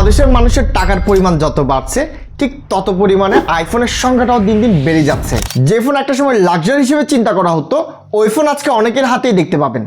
বাংলাদেশের মানুষের টাকার পরিমাণ যত বাড়ছে ঠিক তত পরিমাণে আইফোনের সংখ্যাটাও দিন দিন বেড়ে যাচ্ছে। যে ফোন একটা সময় লাক্সারি হিসেবে চিন্তা করা হতো ওই ফোন আজকে অনেকের হাতেই দেখতে পাবেন।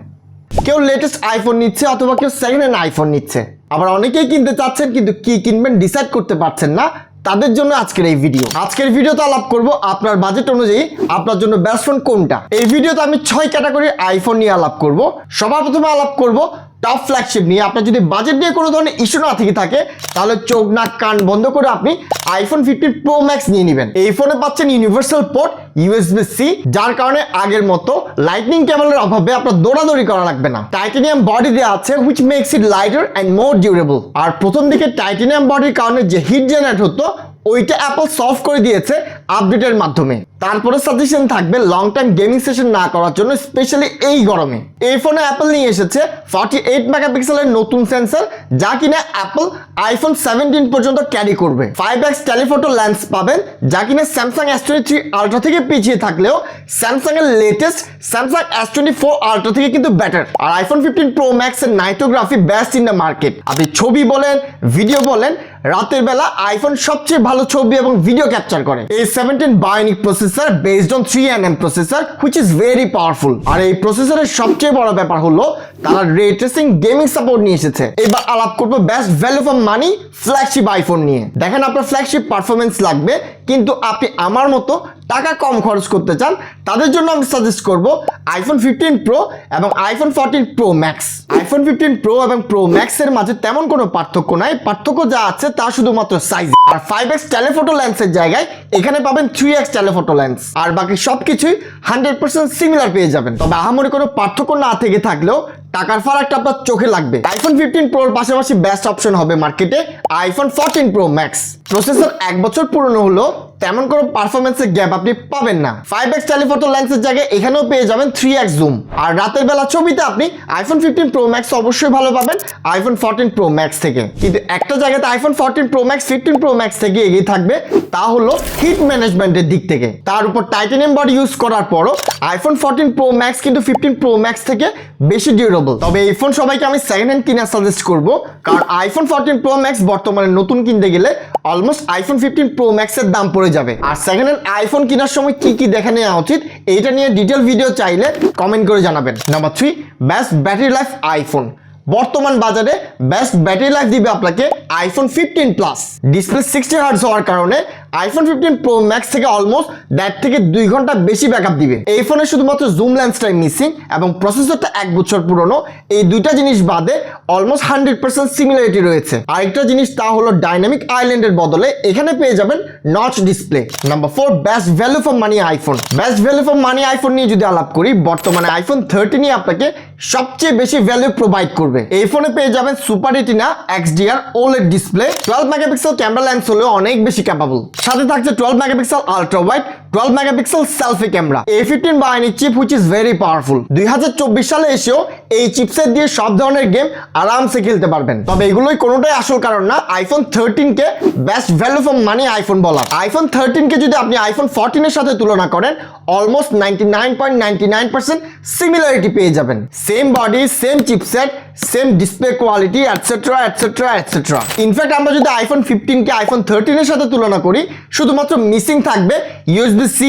কেউ লেটেস্ট আইফোন নিচ্ছে অথবা কেউ সেকেন্ড হ্যান্ড আইফোন নিচ্ছে, আবার অনেকেই কিনতে চাচ্ছেন কিন্তু কি কিনবেন ডিসাইড করতে পারছেন না। তাদের জন্য আজকের এই ভিডিও। আজকের ভিডিওতে আলাপ করব আপনার বাজেট অনুযায়ী আপনার জন্য বেস্ট ফোন কোনটা। এই ভিডিওতে আমি 6 ক্যাটাগরির আইফোন নিয়ে আলাপ করব। সবার প্রথমে আলাপ করব টপ ফ্ল্যাগশিপ নিয়ে। আপনার যদি বাজেট নিয়ে কোনো ধরনের ইস্যু না থেকে থাকে তাহলে চোখ নাক কান বন্ধ করে আপনি আইফোন 15 প্রো ম্যাক্স নিয়ে নেবেন। এই ফোনে পাচ্ছেন ইউনিভার্সাল পোর্ট USB-C, যার কারণে আগের মতো লাইটনিং কেবলের অভাবে আপনার দৌড়াদৌড়ি করা লাগবে না। টাইটানিয়াম বডি দেওয়া আছে which makes it lighter and more durable। আর প্রথম দিকে টাইটানিয়াম বডির কারণে যে হিট জেনারেট হতো ওইটা অ্যাপল সলভ করে দিয়েছে আপডেটের মাধ্যমে। তারপরে সাজেশন থাকবে লং টাইম গেমিং সেশন না করার জন্য, স্পেশালি এই গরমে। এই ফোনে অ্যাপল নিয়ে এসেছে 48 মেগাপিক্সেলের নতুন সেন্সর, যা কিনা অ্যাপল আইফোন 17 পর্যন্ত ক্যারি করবে। 5x টেলিফোটো লেন্স পাবেন, যা কিনা স্যামসাং S23 আলট্রা থেকে পিছিয়ে থাকলেও স্যামসাং এর লেটেস্ট স্যামসাং S24 আলট্রা থেকে কিন্তু বেটার। আর আইফোন 15 প্রো ম্যাক্স এর নাইটোগ্রাফি বেস্ট ইন দ্য মার্কেট। আপনি ছবি বলেন ভিডিও বলেন, রাতের বেলা আইফোন সবচেয়ে ভালো ছবি এবং ভিডিও ক্যাপচার করে। A17 bionic processor based on 3nm processor which is very powerful। আর এই প্রসেসরের সবচেয়ে বড় ব্যাপার হলো তারা রে ট্রেসিং গেমিং সাপোর্ট নিয়ে এসেছে। এবার আলাপ করব best value for money flagship iPhone নিয়ে। দেখেন আপনার ফ্ল্যাগশিপ পারফরমেন্স লাগবে কিন্তু আপনি আমার মতো টাকা কম খরচ করতে চান, তাদের জন্য আমি সাজেস্ট করব আইফোন 15 প্রো এবং iPhone 14 pro max. IPhone 15 pro এবং প্রো ম্যাক্স এর মাঝে তেমন কোনো পার্থক্য নাই, পার্থক্য যা আছে তা শুধুমাত্র সাইজ। আর 5x টেলিফোটো লেন্সের জায়গায় এখানে পাবেন 3x টেলিফোটো লেন্স, আর বাকি সবকিছুই 100% সিমিলার পেয়ে যাবেন। তবে আহামরি কোনো পার্থক্য না থেকে থাকলেও টাকার ফারাকটা আপনার চোখে লাগবে। আইফোন 15 প্রোর পাশাপাশি বেস্ট অপশন হবে মার্কেটে আইফোন 14 প্রো ম্যাক্স। প্রসেসর 1 বছর পুরনো হলো তেমন কোনো পারফরমেন্সের গ্যাপ আপনি পাবেন না। 5x টেলিফোটো লেন্সের জায়গায় এখানেও পেয়ে যাবেন 3x জুম। আর রাতের বেলা ছবিতে আপনি আইফোন 15 প্রো ম্যাক্স অবশ্যই ভালো পাবেন আইফোন 14 প্রো ম্যাক্স থেকে। কিন্তু একটা জায়গাতে iPhone 14 pro max 15 pro max থেকে এগিয়ে থাকবে, তা হলো হিট ম্যানেজমেন্টের দিক থেকে। তার উপর টাইটানিয়াম বডি ইউজ করার পরও আইফোন 14 প্রো ম্যাক্স কিন্তু 15 প্রো ম্যাক্স থেকে বেশি ডিউরেবল। তবে এই ফোন সবাইকে আমি সেকেন্ড হ্যান্ড কিনা সাজেস্ট করব, কারণ আইফোন 14 প্রো ম্যাক্স বর্তমানে নতুন কিনতে গেলে অলমোস্ট আইফোন 15 প্রো ম্যাক্স এর দাম পড়ে যাবে। আর সেকেন্ড হ্যান্ড আইফোন কেনার সময় কি কি দেখে নেওয়া উচিত এইটা নিয়ে ডিটেল ভিডিও চাইলে কমেন্ট করে জানাবেন। Number 3, best battery life iPhone. বর্তমান বাজারে বেস্ট ব্যাটারি লাইফ দিবে আপনাকে আইফোন 15 প্লাস। ডিসপ্লে 60 হার্টজ হওয়ার কারণে আইফোন 15 প্রো ম্যাক্স থেকে অলমোস্ট 1.5 থেকে 2 ঘন্টা বেশি ব্যাকআপ দিবে। এই ফোনে শুধুমাত্র জুম লেন্সটাই মিসিং এবং প্রসেসরটা 1 বছর পুরনো। এই দুইটা জিনিস বাদে অলমোস্ট 100% সিমিলারিটি রয়েছে। আরেকটা জিনিস তা হলো ডাইনামিক আইল্যান্ডের বদলে এখানে পেয়ে যাবেন notch display. Number 4, best value for money iPhone. Best value for money iPhone নিয়ে যদি আলাপ করি, বর্তমানে আইফোন 13 আপনাকে সবচেয়ে বেশি ভ্যালু প্রোভাইড করবে। এই ফোনে পেয়ে যাবেন super retina XDR OLED display, 12 megapixel camera lens হলেও অনেক বেশি ক্যাপাবল। সাথে থাকছে 12 megapixel ultra wide, 12 megapixel selfie camera. A15 bionic chip which is very powerful। 2024 সালে এসেও এই চিপসেট দিয়ে সব ধরনের গেম আরামসে খেলতে পারবেন। তবে এগুলোই কোনোটাই আসল কারণ না iPhone 13 K best value for money iPhone বলা। আইফোন 13 কে যদি আপনি আইফোন 14 এর সাথে তুলনা করেন অলমোস্ট 99.99% সিমিলারিটি পেয়ে যাবেন। Same body, same chipset, same display quality etcetera etcetera etcetera. In fact আমরা যদি আইফোন 15 কে আইফোন 13 এর সাথে তুলনা করি শুধুমাত্র মিসিং থাকবে USB-C,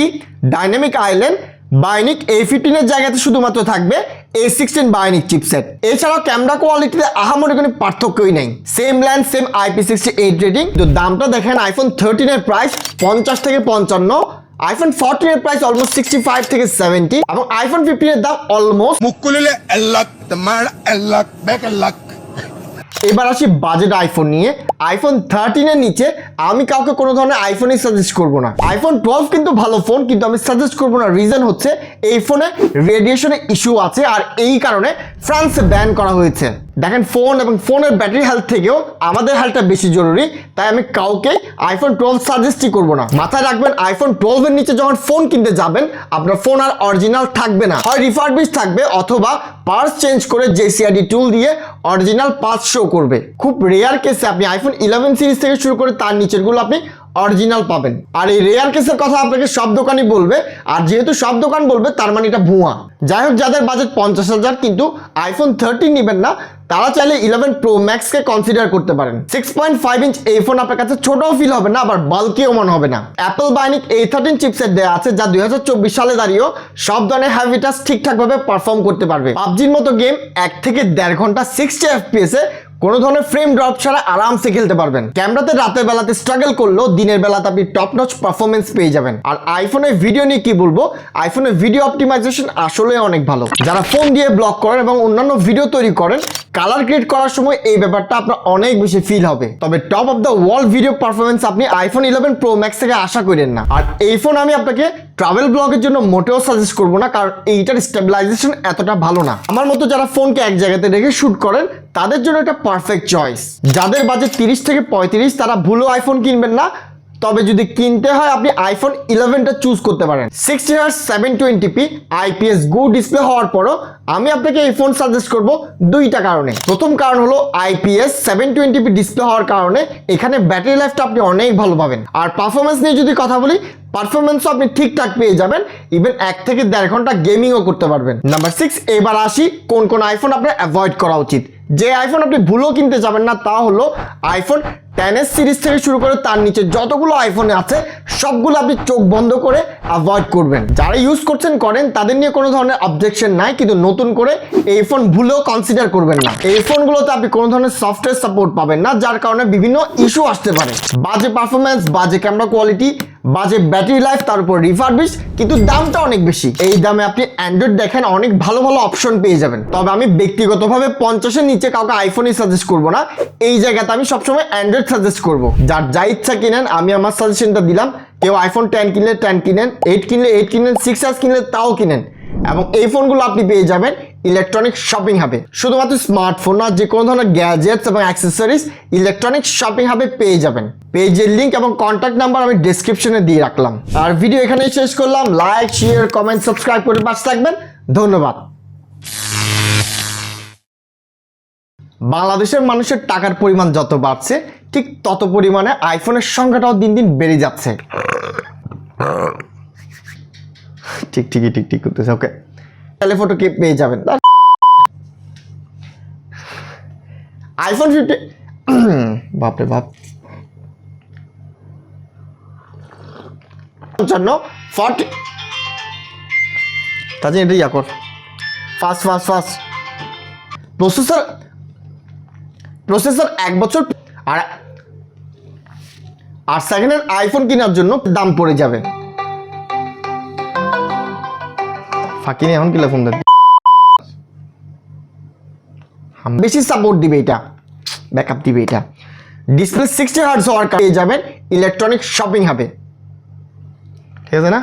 dynamic island, bionic. A15 এর জায়গাতে শুধুমাত্র থাকবে A16 বায়োনিক চিপসেট। এছাড়াও ক্যামেরা কোয়ালিটিতে আহামরি কোনো পার্থক্যই নেই। Same lens, same IP68 rating. তো দামটা দেখেন আইফোন 13 এর প্রাইস 50 থেকে 55, আইফোন 14 এর প্রাইস অলমোস্ট 65 থেকে 70 এবং আইফোন 15 এর দাম অলমোস্ট মুকুলিলে লাখ তোমার লাখ ব্যাক লাখ। এবার আসি বাজেট আইফোন নিয়ে। আইফোন 13 এর নিচে আমি কাউকে কোনো ধরনের আইফোনই সাজেস্ট করব না। আইফোন 12 কিন্তু ভালো ফোন, কিন্তু আমি সাজেস্ট করব না। রিজন হচ্ছে এই ফোনে রেডিয়েশনের ইস্যু আছে আর এই কারণে ফ্রান্সে ব্যান করা হয়েছে। দেখেন ফোন এবং ফোনের ব্যাটারি হেলথ থেকেও আমাদের হেলথটা বেশি জরুরি, তাই আমি কাউকে আইফোন 12 সাজেস্টই করব না। মাথায় রাখবেন আইফোন 12 এর নিচে যখন ফোন কিনতে যাবেন আপনার ফোন আর অরিজিনাল থাকবে না, হয় রিফারবিশ থাকবে অথবা পার্টস চেঞ্জ করে JCID টুল দিয়ে অরিজিনাল পার্টস শো করবে। খুব রেয়ার কেসে আপনি আইফোন 11 সিরিজ থেকে শুরু করে তার নিচের গুলো আপনি অরিজিনাল পাবেন। আর এই রেয়ার কেসের কথা আপনাকে সব দোকানই বলবে, আর যেহেতু সব দোকান বলবে তার মানে এটা ভুয়া। যাই হোক, যাদের বাজেট 50,000 কিন্তু আইফোন 13 নেবেন না, তারা চাইলে 11 প্রো ম্যাক্সকে কনসিডার করতে পারেন। 6.5 ইঞ্চ এই ফোন আপনার কাছে ছোটও ফিল হবে না, আবার বাল্কিও মনে হবে না। অ্যাপল বায়োনিক A13 চিপসেট দেওয়া আছে, যা 2024 সালে দাঁড়িয়েও সব ধরনের হ্যাভি টাস্ক ঠিকঠাকভাবে পারফর্ম করতে পারবে। পাবজির মতো গেম 1 থেকে 1.5 ঘন্টা 60 FPS এ কোনো ধরনের ফ্রেম ড্রপ ছাড়া আরামসে খেলতে পারবেন। ক্যামেরাতে রাতের বেলাতে স্ট্রাগল করলেও দিনের বেলাতে আপনি টপ নচ পারফরমেন্স পেয়ে যাবেন। আর আইফোনের ভিডিও নিয়ে কি বলবো, আইফোনের ভিডিও অপটিমাইজেশন আসলে অনেক ভালো। যারা ফোন দিয়ে ব্লগ করেন এবং অন্যান্য ভিডিও তৈরি করেন, কালার ক্রিয়েট করার সময় এই ব্যাপারটা আপনার অনেক বেশি ফিল হবে। তবে top of the world video performance আপনি আইফোন 11 প্রো ম্যাক্স থেকে আশা করেন না। আর এই ফোন আমি আপনাকে ট্রাভেল ব্লগের জন্য মোটেও সাজেস্ট করবো না, কারণ এইটার স্টেবিলাইজেশন এতটা ভালো না। আমার মতো যারা ফোনকে এক জায়গাতে রেখে শুট করেন, তাদের জন্য এটা পারফেক্ট চয়েস। যাদের বাজেট 30 থেকে 35, তারা ভুলেও আইফোন কিনবেন না। তবে যদি কিনতে হয়, আপনি আইফোন 11টা চুজ করতে পারেন। 60Hz 720p IPS good display হওয়ার পরও আমি আপনাকে এই ফোন সাজেস্ট করব দুইটা কারণে। প্রথম কারণ হলো IPS 720p ডিসপ্লে হওয়ার কারণে এখানে ব্যাটারি লাইফটা আপনি অনেক ভালো পাবেন। আর পারফরমেন্স নিয়ে যদি কথা বলি, পারফরমেন্সও আপনি ঠিকঠাক পেয়ে যাবেন। ইভেন 1 থেকে 1.5 ঘন্টা গেমিংও করতে পারবেন। নাম্বার 6, এবার আসি কোন কোন আইফোন আপনার অ্যাভয়েড করা উচিত। যে আইফোন আপনি ভুলেও কিনতে যাবেন না, তা হলো আইফোন 10s সিরিজ থেকে শুরু করে তার নিচে যতগুলো আইফোন আছে সবগুলো আপনি চোখ বন্ধ করে অ্যাভয়েড করবেন। যারা ইউজ করছেন করেন, তাদের নিয়ে কোনো ধরনের অবজেকশন নাই, কিন্তু নতুন করে এই ফোন ভুলেও কনসিডার করবেন না। এই ফোনগুলোতে আপনি কোনো ধরনের সফটওয়্যার সাপোর্ট পাবেন না, যার কারণে বিভিন্ন ইস্যু আসতে পারে। বাজে পারফরমেন্স, বাজে ক্যামেরা কোয়ালিটি, বাজে ব্যাটারি লাইফ, তার উপর রিফারবিশ, কিন্তু দামটা অনেক বেশি। এই দামে আপনি অ্যান্ড্রয়েড দেখেন অনেক ভালো ভালো অপশন পেয়ে যাবেন। তবে আমি ব্যক্তিগতভাবে 50-এর নিচে কাউকে আইফোনই সাজেস্ট করবো না। এই জায়গাতে আমি সবসময় অ্যান্ড্রয়েড সাজেস্ট করবো। যার যা ইচ্ছা কিনেন, আমি আমার সাজেশনটা দিলাম। কেউ আইফোন 10 কিনলে 10 কিনেন, 8 কিনলে 8 কিনেন, 6s কিনলে তাও কিনেন। এবং এই ফোনগুলো আপনি পেয়ে যাবেন ইলেকট্রনিক শপিং হাবে। শুধুমাত্র স্মার্টফোন না, যে কোনো ধরনের গ্যাজেটস এবং অ্যাক্সেসরিজ ইলেকট্রনিক শপিং হাবে পেয়ে যাবেন। পেজের লিঙ্ক এবং কন্ট্যাক্ট নাম্বার আমি ডেসক্রিপশনে দিয়ে রাখলাম। আর ভিডিও এখানেই শেষ করলাম। লাইক, শেয়ার, কমেন্ট, সাবস্ক্রাইব করে পাশে থাকবেন। ধন্যবাদ। বাংলাদেশের মানুষের টাকার পরিমাণ যত বাড়ছে, ঠিক তত পরিমাণে আইফোনের সংখ্যাটাও দিন দিন বেড়ে যাচ্ছে। ঠিক করতেছে। ওকে, টেলিফটো কি পেয়ে যাবেন আইফোন 50। বাপরে বাপ, 40 তাই এটা ইয়া কর। ফাস্ট প্রসেসর 1 বছর। আর সেকেন্ড হ্যান্ড আইফোন কেনার জন্য দাম পড়ে যাবে। ফাঁকি নেই, এখন কি ফোন দেবে, বেশি সাপোর্ট দিবে, এটা ব্যাকআপ দিবে। এটা ডিসপ্লে 60 হার্টজ হওয়ার পেয়ে যাবেন ইলেকট্রনিক শপিং হাবে। ঠিক আছে না?